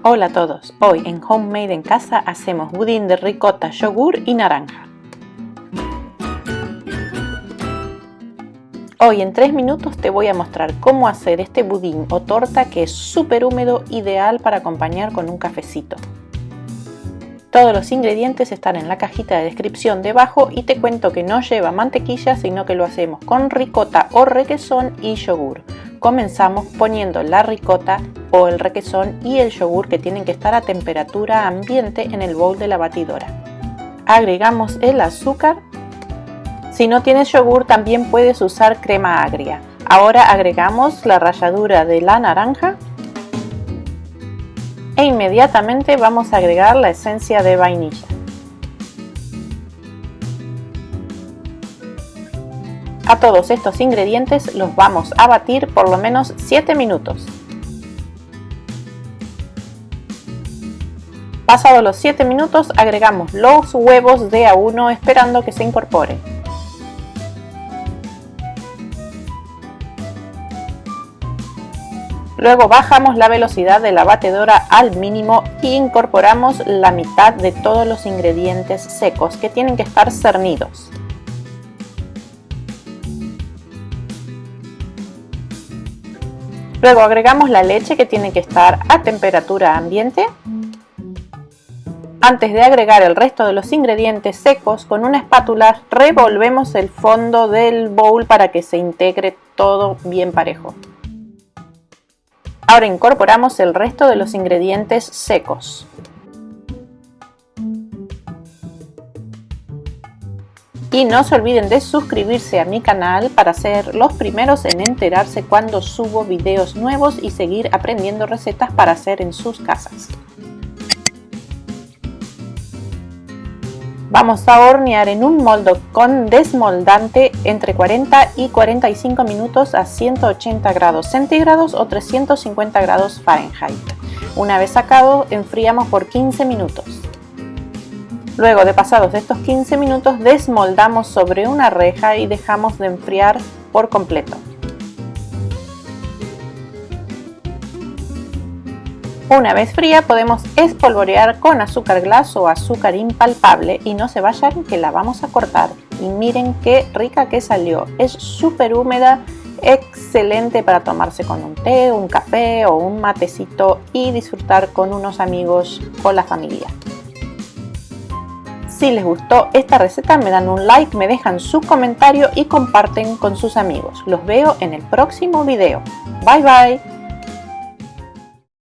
Hola a todos, hoy en Homemade en Casa hacemos budín de ricota, yogur y naranja. Hoy en 3 minutos te voy a mostrar cómo hacer este budín o torta que es súper húmedo, ideal para acompañar con un cafecito. Todos los ingredientes están en la cajita de descripción debajo y te cuento que no lleva mantequilla, sino que lo hacemos con ricota o requesón y yogur. Comenzamos poniendo la ricota o el requesón y el yogur, que tienen que estar a temperatura ambiente en el bowl de la batidora. Agregamos el azúcar. Si no tienes yogur también puedes usar crema agria. Ahora agregamos la ralladura de la naranja e inmediatamente vamos a agregar la esencia de vainilla. A todos estos ingredientes los vamos a batir por lo menos 7 minutos. Pasados los 7 minutos agregamos los huevos de a uno esperando que se incorporen. Luego bajamos la velocidad de la batidora al mínimo e incorporamos la mitad de todos los ingredientes secos, que tienen que estar cernidos. Luego agregamos la leche, que tiene que estar a temperatura ambiente. Antes de agregar el resto de los ingredientes secos, con una espátula revolvemos el fondo del bowl para que se integre todo bien parejo. Ahora incorporamos el resto de los ingredientes secos. Y no se olviden de suscribirse a mi canal para ser los primeros en enterarse cuando subo videos nuevos y seguir aprendiendo recetas para hacer en sus casas. Vamos a hornear en un molde con desmoldante entre 40 y 45 minutos a 180 grados centígrados o 350 grados Fahrenheit. Una vez sacado, enfriamos por 15 minutos. Luego de pasados estos 15 minutos, desmoldamos sobre una reja y dejamos de enfriar por completo. Una vez fría podemos espolvorear con azúcar glass o azúcar impalpable y no se vayan que la vamos a cortar. Y miren qué rica que salió, es súper húmeda, excelente para tomarse con un té, un café o un matecito y disfrutar con unos amigos o la familia. Si les gustó esta receta me dan un like, me dejan su comentario y comparten con sus amigos. Los veo en el próximo video. Bye bye.